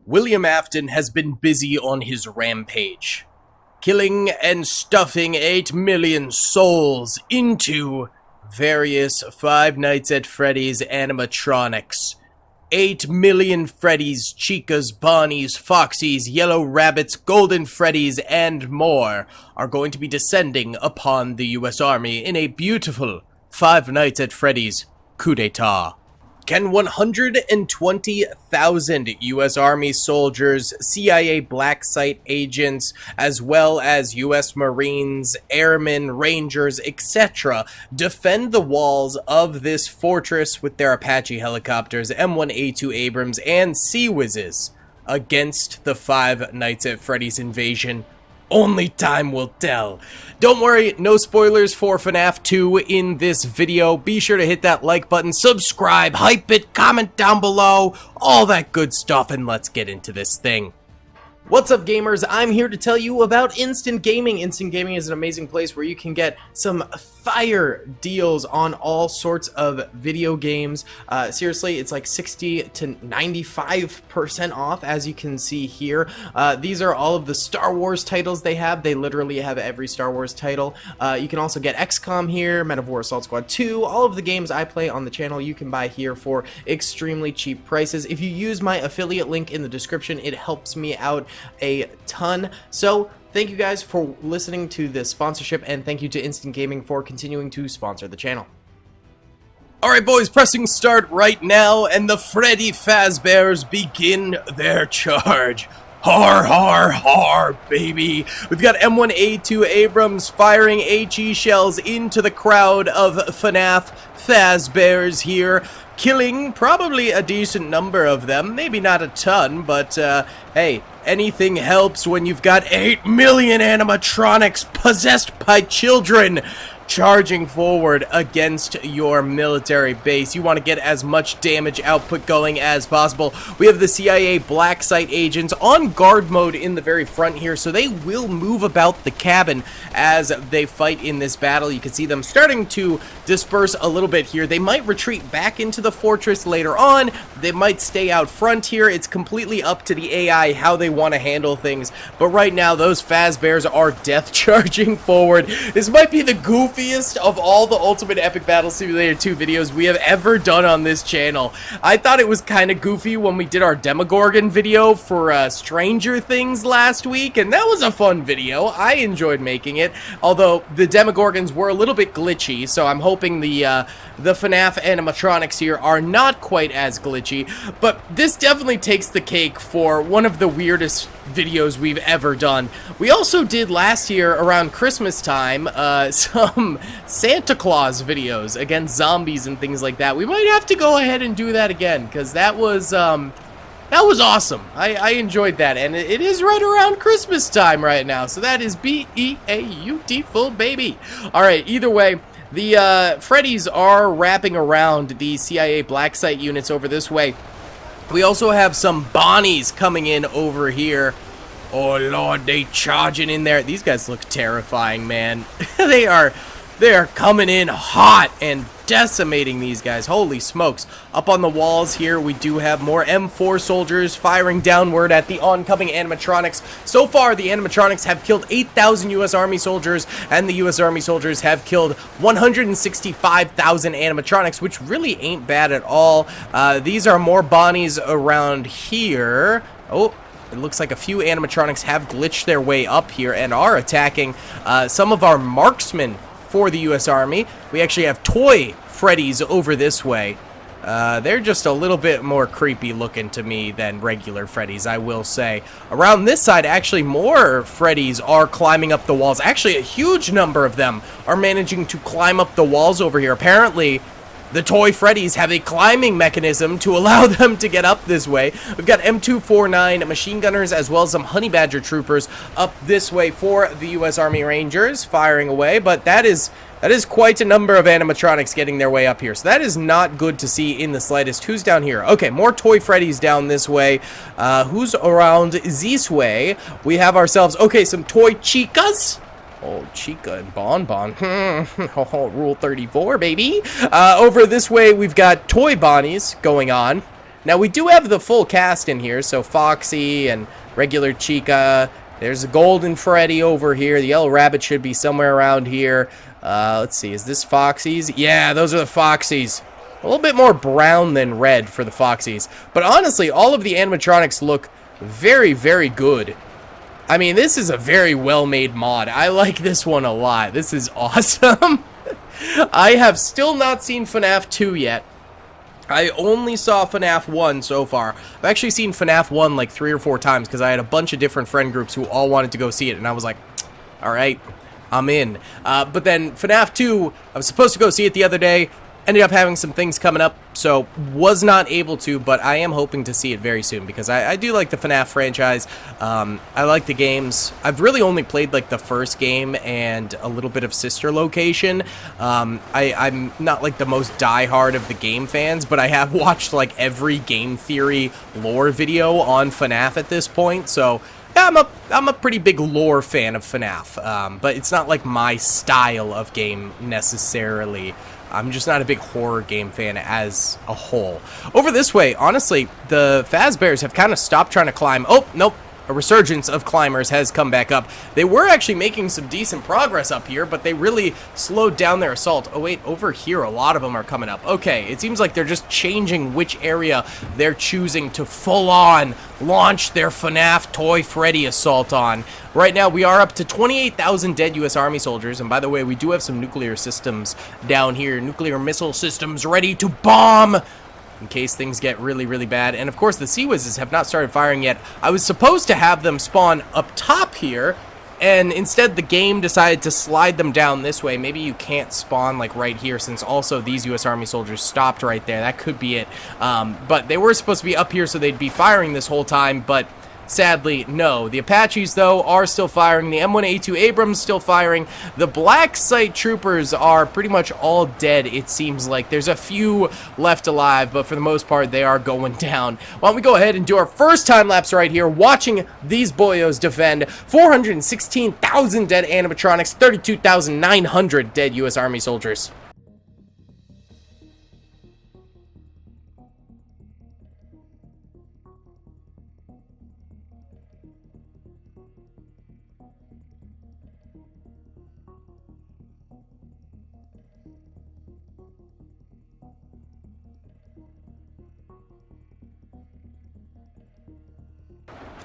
William Afton has been busy on his rampage, killing and stuffing 8 million souls into various Five Nights at Freddy's animatronics. 8 million Freddys, Chicas, Bonnies, Foxies, Yellow Rabbits, Golden Freddys, and more are going to be descending upon the U.S. Army in a beautiful Five Nights at Freddy's coup d'etat. Can 120,000 U.S. Army soldiers, CIA black site agents, as well as U.S. Marines, airmen, rangers, etc. defend the walls of this fortress with their Apache helicopters, M1A2 Abrams, and Sea Whizzes against the Five Nights at Freddy's invasion? Only time will tell. Don't worry, no spoilers for FNAF 2 in this video. Be sure to hit that like button, subscribe, hype it, comment down below, all that good stuff, and let's get into this thing. What's up, gamers? I'm here to tell you about Instant Gaming. Instant Gaming is an amazing place where you can get some fire deals on all sorts of video games. Seriously, it's like 60 to 95% off, as you can see here. These are all of the Star Wars titles they have. They literally have every Star Wars title. You can also get XCOM here, Men of War Assault Squad 2. All of the games I play on the channel you can buy here for extremely cheap prices. If you use my affiliate link in the description, it helps me out a ton. So thank you guys for listening to this sponsorship, and thank you to Instant Gaming for continuing to sponsor the channel. Alright boys, pressing start right now, and the Freddy Fazbears begin their charge. Har har har, baby. We've got M1A2 Abrams firing HE shells into the crowd of FNAF Fazbears here, killing probably a decent number of them. Maybe not a ton, but hey, anything helps when you've got 8 million animatronics possessed by children charging forward against your military base. You want to get as much damage output going as possible. We have the CIA black site agents on guard mode in the very front here, so they will move about the cabin as they fight in this battle. You can see them starting to disperse a little bit here. They might retreat back into the fortress later on. They might stay out front here. It's completely up to the AI how they want to handle things, but right now those Fazbears are death charging forward. This might be the goofy of all the Ultimate Epic Battle Simulator 2 videos we have ever done on this channel. I thought it was kind of goofy when we did our Demogorgon video for Stranger Things last week, and that was a fun video. I enjoyed making it, although the Demogorgons were a little bit glitchy, so I'm hoping the FNAF animatronics here are not quite as glitchy, but this definitely takes the cake for one of the weirdest videos we've ever done. We also did last year around Christmas time some Santa Claus videos against zombies and things like that. We might have to go ahead and do that again, because that was awesome. I enjoyed that, and it is right around Christmas time right now, so that is beautiful, baby. Alright, either way, the Freddys are wrapping around the CIA black site units over this way. We also have some Bonnies coming in over here. Oh lord, they charging in there. These guys look terrifying, man. They are coming in hot and decimating these guys. Holy smokes. Up on the walls here, we do have more M4 soldiers firing downward at the oncoming animatronics. So far, the animatronics have killed 8,000 U.S. Army soldiers, and the U.S. Army soldiers have killed 165,000 animatronics, which really ain't bad at all. These are more Bonnies around here. Oh, it looks like a few animatronics have glitched their way up here and are attacking some of our marksmen for the U.S. Army. We actually have toy Freddys over this way. They're just a little bit more creepy looking to me than regular Freddys, I will say. Around this side, actually, more Freddys are climbing up the walls. Actually, a huge number of them are managing to climb up the walls over here. Apparently, the toy Freddys have a climbing mechanism to allow them to get up this way. We've got M249 machine gunners as well as some honey badger troopers up this way for the U.S. Army Rangers firing away, but that is quite a number of animatronics getting their way up here, so that is not good to see in the slightest. Who's down here? Okay, more toy Freddys down this way. Who's around this way? We have ourselves, okay, some toy Chicas. Oh, Chica and Bonbon. Rule 34, baby. Over this way, we've got toy Bonnies going on. Now, we do have the full cast in here, so Foxy and regular Chica. There's a golden Freddy over here. The yellow rabbit should be somewhere around here. Let's see, is this Foxy's? Yeah, those are the Foxy's. A little bit more brown than red for the Foxy's. But honestly, all of the animatronics look very, very good. I mean, this is a very well-made mod. I like this one a lot. This is awesome. I have still not seen FNAF 2 yet. I only saw FNAF 1 so far. I've actually seen FNAF 1 like 3 or 4 times because I had a bunch of different friend groups who all wanted to go see it, and I was like, alright, I'm in. But then FNAF 2, I was supposed to go see it the other day, ended up having some things coming up, so was not able to, but I am hoping to see it very soon because I do like the FNAF franchise. I like the games. I've really only played like the first game and a little bit of Sister Location. I'm not like the most diehard of the game fans, but I have watched like every game theory lore video on FNAF at this point, so yeah, I'm a pretty big lore fan of FNAF, but it's not like my style of game necessarily. I'm just not a big horror game fan as a whole. Over this way, honestly, the Fazbears have kind of stopped trying to climb. Oh, nope. A resurgence of climbers has come back up. They were actually making some decent progress up here, but they really slowed down their assault. Oh, wait, over here, a lot of them are coming up. Okay, it seems like they're just changing which area they're choosing to full-on launch their FNAF Toy Freddy assault on. Right now, we are up to 28,000 dead U.S. Army soldiers, and by the way, we do have some nuclear systems down here, nuclear missile systems ready to bomb in case things get really, really bad. And of course, the Sea Whizzes have not started firing yet. I was supposed to have them spawn up top here, and instead the game decided to slide them down this way. Maybe you can't spawn like right here, since also these U.S. Army soldiers stopped right there. That could be it. But they were supposed to be up here, so they'd be firing this whole time, but sadly, no. The Apaches, though, are still firing. The M1A2 Abrams still firing. The Black Site troopers are pretty much all dead, it seems like. There's a few left alive, but for the most part, they are going down. Why don't we go ahead and do our first time lapse right here, watching these boyos defend 416,000 dead animatronics, 32,900 dead U.S. Army soldiers.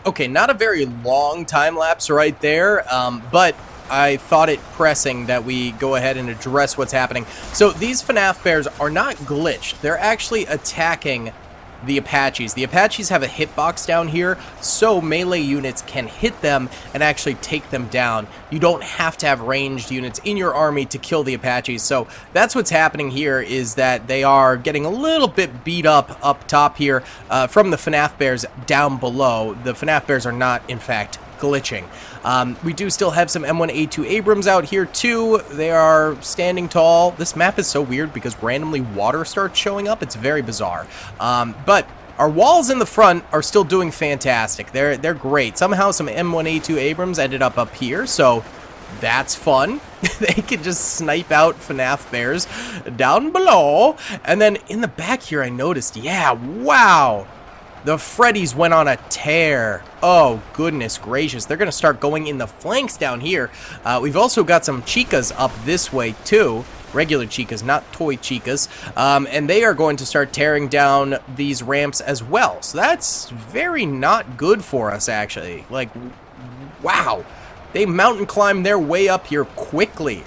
Okay, not a very long time lapse right there, but I thought it pressing that we go ahead and address what's happening. So these FNAF bears are not glitched. They're actually attacking the Apaches. The Apaches have a hitbox down here, so melee units can hit them and actually take them down. You don't have to have ranged units in your army to kill the Apaches, so that's what's happening here, is that they are getting a little bit beat up top here from the FNAF bears down below. The FNAF bears are not, in fact, glitching. We do still have some M1A2 Abrams out here too. They are standing tall. This map is so weird because randomly water starts showing up. It's very bizarre. But our walls in the front are still doing fantastic. They're great. Somehow some M1A2 Abrams ended up here, so that's fun. They can just snipe out FNAF bears down below. And then in the back here I noticed, yeah, wow, the Freddys went on a tear. Oh, goodness gracious. They're going to start going in the flanks down here. We've also got some Chicas up this way, too. Regular Chicas, not toy Chicas. And they are going to start tearing down these ramps as well. So that's very not good for us, actually. Like, wow. They mountain climb their way up here quickly.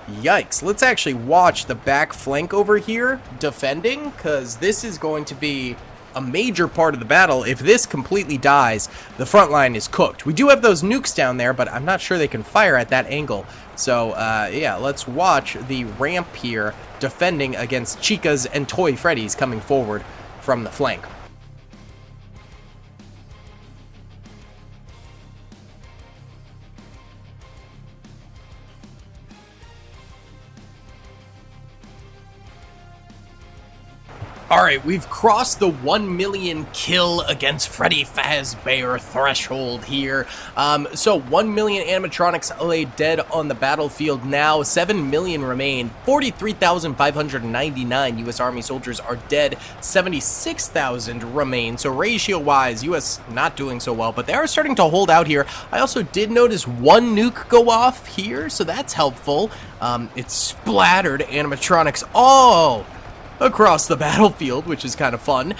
Yikes. Let's actually watch the back flank over here defending, because this is going to be a major part of the battle. If this completely dies, the front line is cooked. We do have those nukes down there, but I'm not sure they can fire at that angle. So, yeah, let's watch the ramp here defending against Chicas and Toy Freddys coming forward from the flank. Alright, we've crossed the 1 million kill against Freddy Fazbear threshold here. So 1 million animatronics lay dead on the battlefield now. 7 million remain. 43,599 U.S. Army soldiers are dead. 76,000 remain. So ratio-wise, U.S. not doing so well, but they are starting to hold out here. I also did notice one nuke go off here, so that's helpful. It splattered animatronics all across the battlefield, which is kind of fun.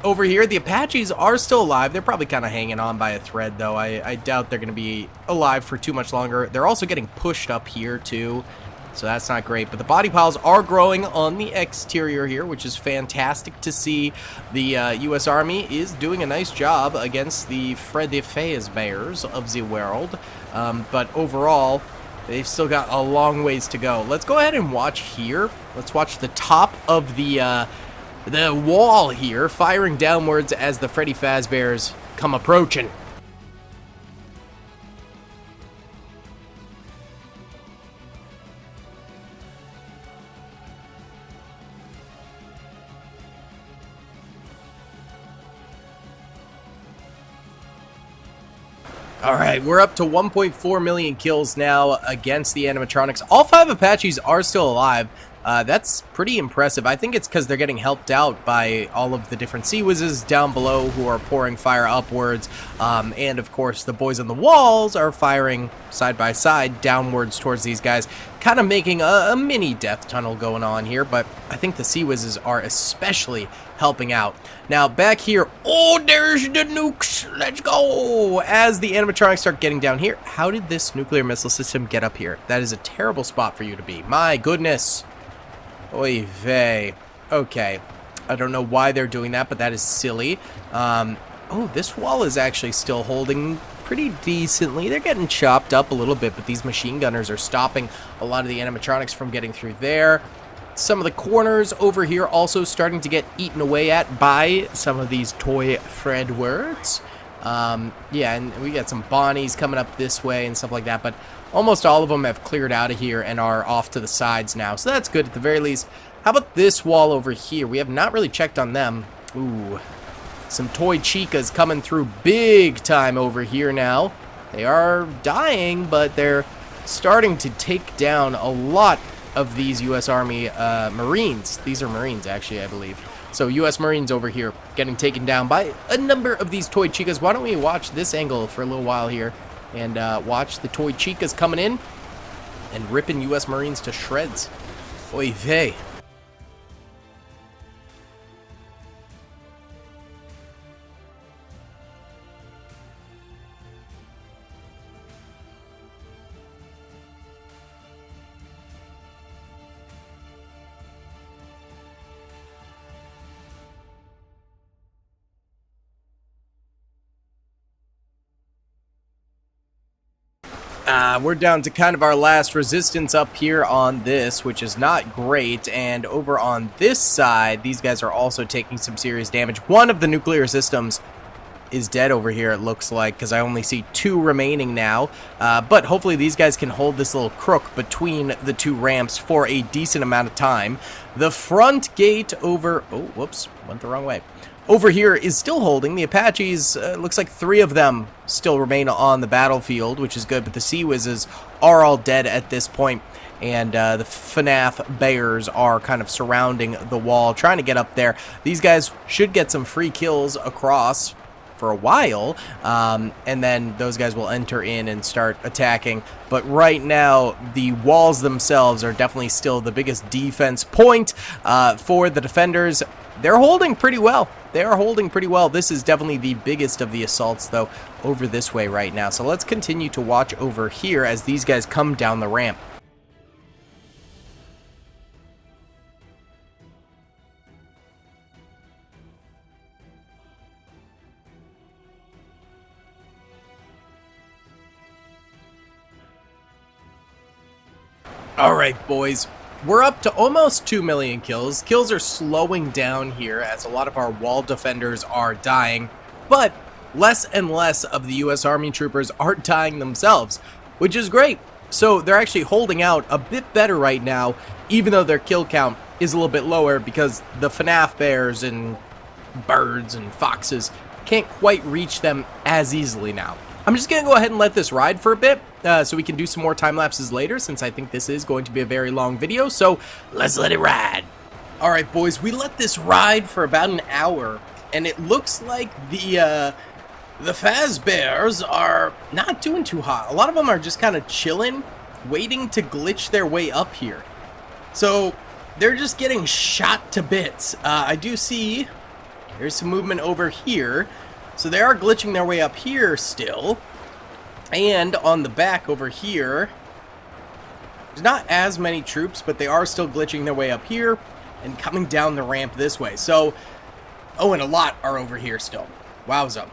Over here, the Apaches are still alive. They're probably kind of hanging on by a thread, though. I doubt they're going to be alive for too much longer. They're also getting pushed up here, too, so that's not great. But the body piles are growing on the exterior here, which is fantastic to see. The U.S. Army is doing a nice job against the Freddy Fazbears of the world. But overall, they've still got a long ways to go. Let's go ahead and watch here. Let's watch the top of the wall here, firing downwards as the Freddy Fazbears come approaching. Alright, we're up to 1.4 million kills now against the animatronics. All 5 Apaches are still alive. That's pretty impressive. I think it's because they're getting helped out by all of the different sea whizzes down below who are pouring fire upwards. And of course, the boys on the walls are firing side by side downwards towards these guys, kind of making a mini death tunnel going on here. But I think the sea whizzes are especially helping out. Now back here, oh, there's the nukes. Let's go. As the animatronics start getting down here, how did this nuclear missile system get up here? That is a terrible spot for you to be. My goodness. Oy vey. Okay. I don't know why they're doing that, but that is silly. Oh, this wall is actually still holding pretty decently. They're getting chopped up a little bit, but these machine gunners are stopping a lot of the animatronics from getting through there. Some of the corners over here also starting to get eaten away at by some of these toy Fredwards. Yeah, and we got some Bonnies coming up this way and stuff like that, but almost all of them have cleared out of here and are off to the sides now, so that's good at the very least. How about this wall over here? We have not really checked on them. Ooh, some toy Chicas coming through big time over here now. They are dying, but they're starting to take down a lot of these U.S. Army Marines. These are Marines, actually, I believe. So U.S. Marines over here getting taken down by a number of these toy Chicas. Why don't we watch this angle for a little while here and watch the toy Chicas coming in and ripping U.S. Marines to shreds. Oy vey. We're down to kind of our last resistance up here on this, which is not great. And over on this side, these guys are also taking some serious damage. One of the nuclear systems is dead over here, it looks like, because I only see 2 remaining now. But hopefully these guys can hold this little crook between the 2 ramps for a decent amount of time. The front gate over... Oh, whoops, went the wrong way. Over here is still holding. The Apaches, looks like 3 of them still remain on the battlefield, which is good, but the Sea Whizzes are all dead at this point, and the FNAF Bears are kind of surrounding the wall, trying to get up there. These guys should get some free kills across for a while, and then those guys will enter in and start attacking. But right now, the walls themselves are definitely still the biggest defense point for the defenders. They're holding pretty well. They are holding pretty well. This is definitely the biggest of the assaults, though, over this way right now. So let's continue to watch over here as these guys come down the ramp. Alright, boys. We're up to almost 2 million kills. Kills are slowing down here as a lot of our wall defenders are dying, but less and less of the U.S. Army troopers are dying themselves, which is great. So they're actually holding out a bit better right now, even though their kill count is a little bit lower because the FNAF bears and birds and foxes can't quite reach them as easily now. I'm just going to go ahead and let this ride for a bit so we can do some more time lapses later, since I think this is going to be a very long video, so let's let it ride. Alright boys, we let this ride for about an hour, and it looks like the Fazbears are not doing too hot. A lot of them are just kind of chilling, waiting to glitch their way up here. So they're just getting shot to bits. I do see there's some movement over here. So they are glitching their way up here still. And on the back over here, there's not as many troops, but they are still glitching their way up here and coming down the ramp this way. So, oh, and a lot are over here still. Wowza.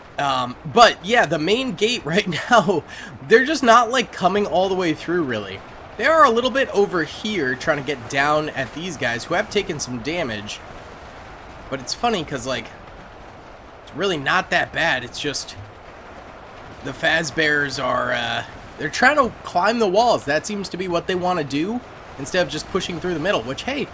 But yeah, the main gate right now, they're just not like coming all the way through really. They are a little bit over here trying to get down at these guys who have taken some damage. But it's funny because like, it's really not that bad. It's just the Fazbears are, they're trying to climb the walls. That seems to be what they want to do instead of just pushing through the middle, which, hey,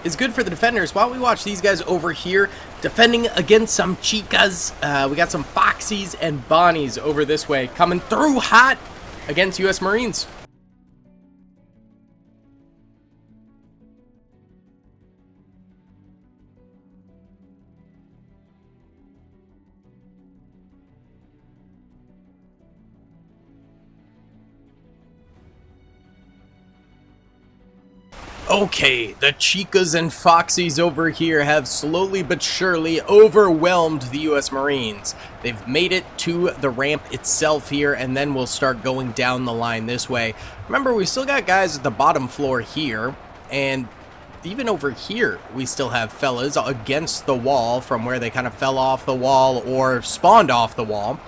is good for the defenders. Why don't we watch these guys over here defending against some chicas. We got some Foxies and Bonnies over this way coming through hot against U.S. Marines. Okay, the Chicas and Foxies over here have slowly but surely overwhelmed the U.S. Marines. They've made it to the ramp itself here, and then we'll start going down the line this way. Remember, we still got guys at the bottom floor here, and even over here, we still have fellas against the wall from where they kind of fell off the wall or spawned off the wall.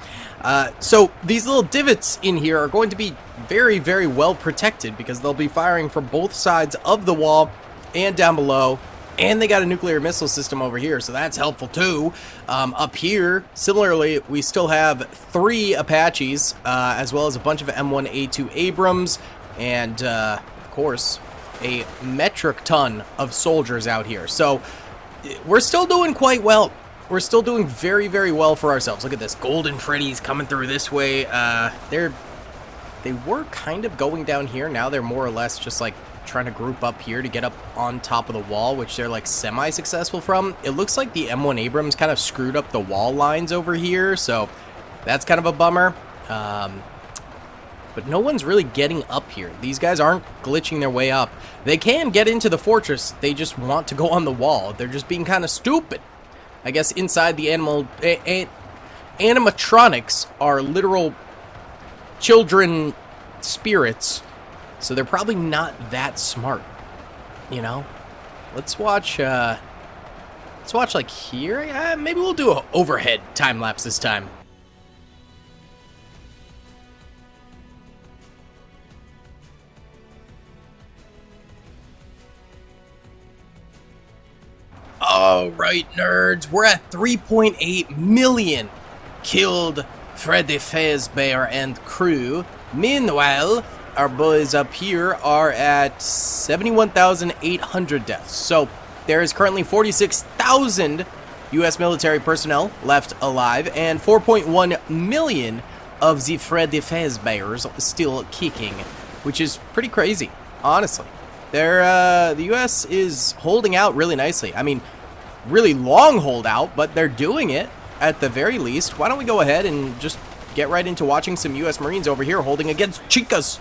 So these little divots in here are going to be very, very well protected because they'll be firing from both sides of the wall and down below. And they got a nuclear missile system over here, so that's helpful too. Up here, similarly, we still have 3 Apaches, as well as a bunch of M1A2 Abrams, and of course, a metric ton of soldiers out here. So we're still doing quite well. We're still doing very, very well for ourselves. Look at this, golden Freddys coming through this way. They were kind of going down here. Now they're more or less just like trying to group up here to get up on top of the wall, which they're like semi-successful from. It looks like the M1 Abrams kind of screwed up the wall lines over here, so that's kind of a bummer. But no one's really getting up here. These guys aren't glitching their way up. They can get into the fortress. They just want to go on the wall. They're just being kind of stupid. I guess inside the animatronics are literal children spirits, so they're probably not that smart, you know. Let's watch like here. Maybe we'll do an overhead time lapse this time. Alright, nerds, we're at 3.8 million killed Freddy Fazbear and crew. Meanwhile, our boys up here are at 71,800 deaths. So there is currently 46,000 U.S. military personnel left alive, and 4.1 million of the Freddy Fazbears still kicking, which is pretty crazy, honestly. The U.S. is holding out really nicely. I mean, really long holdout, but they're doing it at the very least. Why don't we go ahead and just get right into watching some U.S. Marines over here holding against Chicas.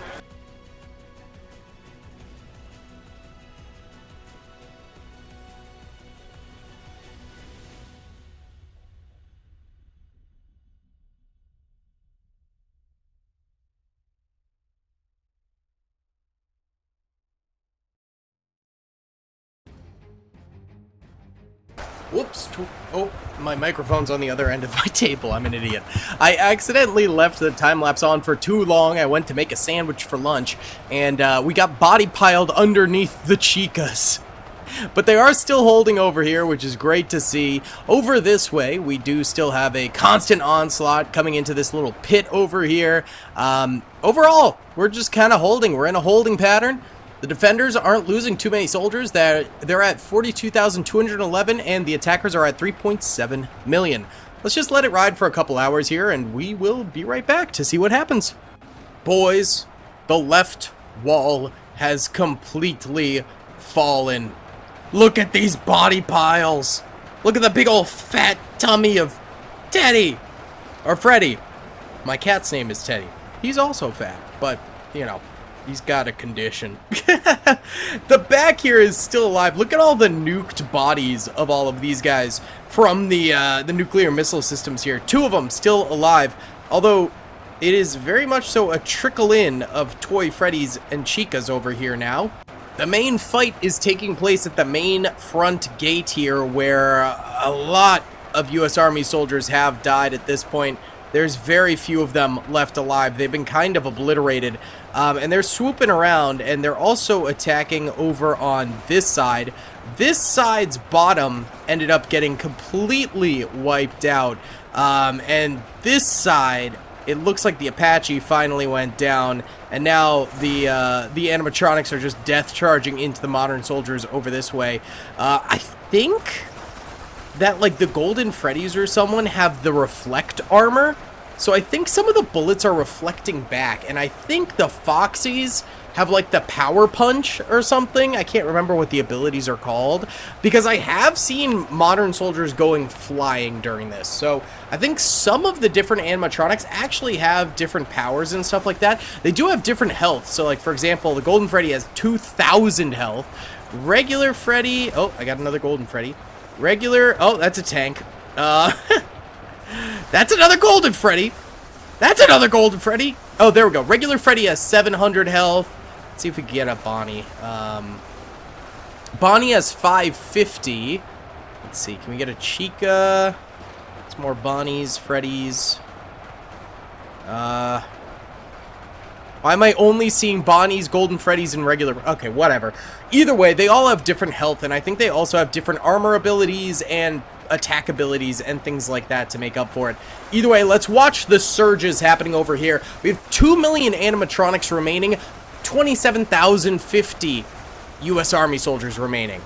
Whoops. Oh, my microphone's on the other end of my table. I'm an idiot. I accidentally left the time-lapse on for too long. I went to make a sandwich for lunch, and we got body piled underneath the Chicas. But they are still holding over here, which is great to see. Over this way, we do still have a constant onslaught coming into this little pit over here. Overall, we're just kind of holding. We're in a holding pattern. The defenders aren't losing too many soldiers. They're at 42,211, and the attackers are at 3.7 million. Let's just let it ride for a couple hours here, and we will be right back to see what happens. Boys, the left wall has completely fallen. Look at these body piles. Look at the big old fat tummy of Teddy. Or Freddy. My cat's name is Teddy. He's also fat, but, you know, he's got a condition. The back here is still alive. Look at all the nuked bodies of all of these guys from the nuclear missile systems here. 2 of them still alive, although it is very much so a trickle-in of toy Freddys and Chicas over here now. The main fight is taking place at the main front gate here, where a lot of U.S. Army soldiers have died at this point. There's very few of them left alive. They've been kind of obliterated, and they're swooping around, and they're also attacking over on this side. This side's bottom ended up getting completely wiped out, and this side, it looks like the Apache finally went down, and now the animatronics are just death charging into the modern soldiers over this way. I think that, like, the Golden Freddys or someone have the reflect armor, so I think some of the bullets are reflecting back, and I think the Foxies have, like, the power punch or something. I can't remember what the abilities are called, because I have seen modern soldiers going flying during this, so I think some of the different animatronics actually have different powers and stuff like that. They do have different health, so, like, for example, the Golden Freddy has 2,000 health. Regular Freddy, oh, I got another Golden Freddy. Regular, oh, that's a tank. That's another Golden Freddy. That's another Golden Freddy. Oh, there we go. Regular Freddy has 700 health. Let's see if we can get a Bonnie. Bonnie has 550. Let's see, can we get a Chica? It's more Bonnies, Freddys. Why am I only seeing Bonnies, Golden Freddys, and regular? Okay, whatever. Either way, they all have different health, and I think they also have different armor abilities and attack abilities and things like that to make up for it. Either way, let's watch the surges happening over here. We have 2 million animatronics remaining, 27,050 U.S. Army soldiers remaining.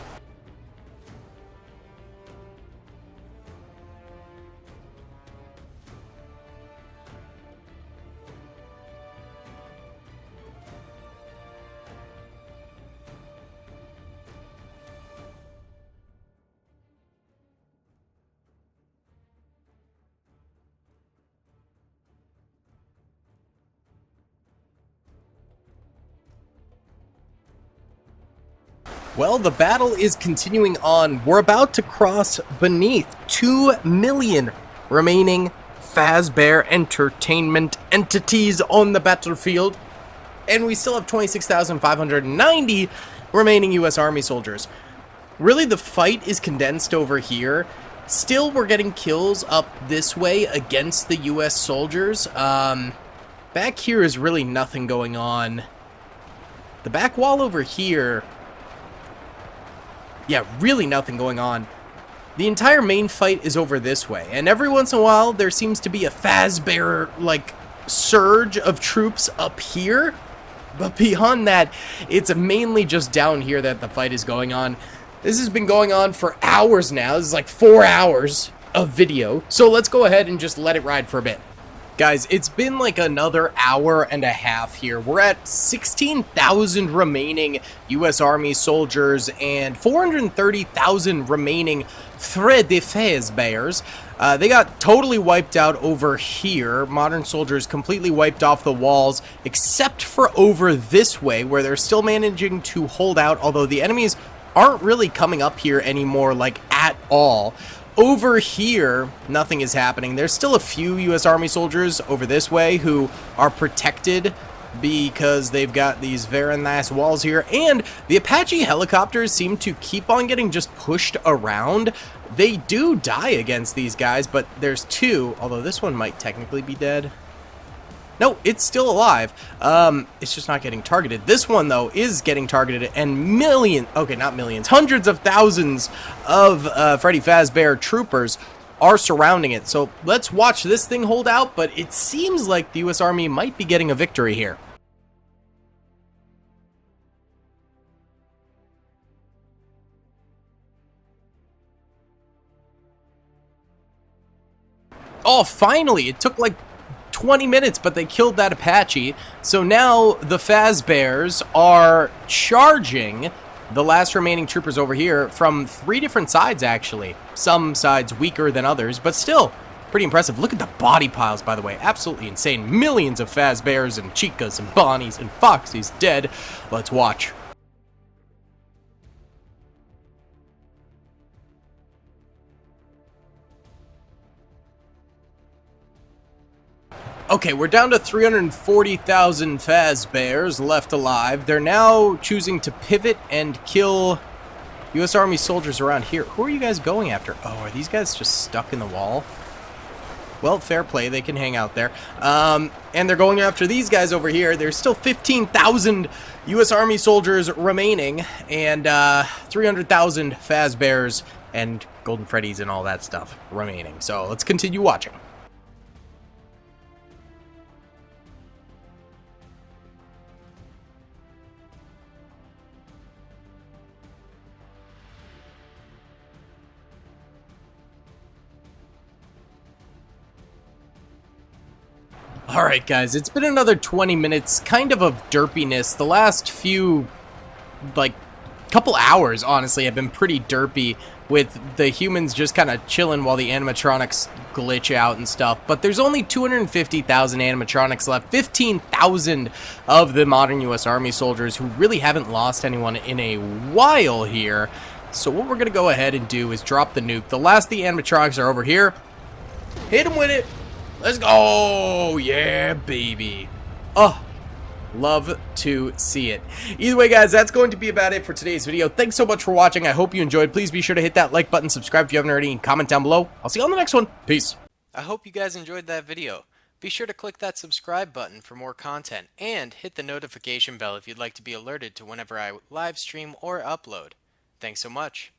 Well, the battle is continuing on. We're about to cross beneath 2 million remaining Fazbear Entertainment entities on the battlefield, and we still have 26,590 remaining U.S. Army soldiers. Really, the fight is condensed over here. Still, we're getting kills up this way against the U.S. soldiers. Back here is really nothing going on. The back wall over here, yeah, really nothing going on. The entire main fight is over this way, and every once in a while there seems to be a Fazbear, like, surge of troops up here, but beyond that, it's mainly just down here that the fight is going on. This has been going on for hours now. This is like 4 hours of video, so let's go ahead and just let it ride for a bit. Guys, it's been like another hour and a half here. We're at 16,000 remaining U.S. Army soldiers and 430,000 remaining Freddy Fazbears. They got totally wiped out over here. Modern soldiers completely wiped off the walls, except for over this way, where they're still managing to hold out, although the enemies aren't really coming up here anymore, like, at all. Over here, nothing is happening. There's still a few U.S. Army soldiers over this way who are protected because they've got these very nice walls here, and the Apache helicopters seem to keep on getting just pushed around. They do die against these guys, but there's 2, although this one might technically be dead. No, it's still alive. It's just not getting targeted. This one, though, is getting targeted, and okay, not millions, hundreds of thousands of Freddy Fazbear troopers are surrounding it. So let's watch this thing hold out, but it seems like the U.S. Army might be getting a victory here. Oh, finally! It took like 20 minutes, but they killed that Apache. So now the Fazbears are charging the last remaining troopers over here from 3 different sides, actually. Some sides weaker than others, but still pretty impressive. Look at the body piles, by the way. Absolutely insane. Millions of Fazbears and Chicas and Bonnies and Foxies dead. Let's watch. Okay, we're down to 340,000 Fazbears left alive. They're now choosing to pivot and kill U.S. Army soldiers around here. Who are you guys going after? Oh, are these guys just stuck in the wall? Well, fair play. They can hang out there. And they're going after these guys over here. There's still 15,000 U.S. Army soldiers remaining, and 300,000 Fazbears and Golden Freddys and all that stuff remaining. So let's continue watching. Alright guys, it's been another 20 minutes, kind of derpiness. The last few, like, couple hours, honestly, have been pretty derpy, with the humans just kind of chilling while the animatronics glitch out and stuff. But there's only 250,000 animatronics left, 15,000 of the modern US Army soldiers who really haven't lost anyone in a while here. So what we're going to go ahead and do is drop the nuke. The last of the animatronics are over here. Hit them with it. Let's go! Yeah, baby. Oh, love to see it. Either way, guys, that's going to be about it for today's video. Thanks so much for watching. I hope you enjoyed. Please be sure to hit that like button, subscribe if you haven't already, and comment down below. I'll see you on the next one. Peace. I hope you guys enjoyed that video. Be sure to click that subscribe button for more content, and hit the notification bell if you'd like to be alerted to whenever I live stream or upload. Thanks so much.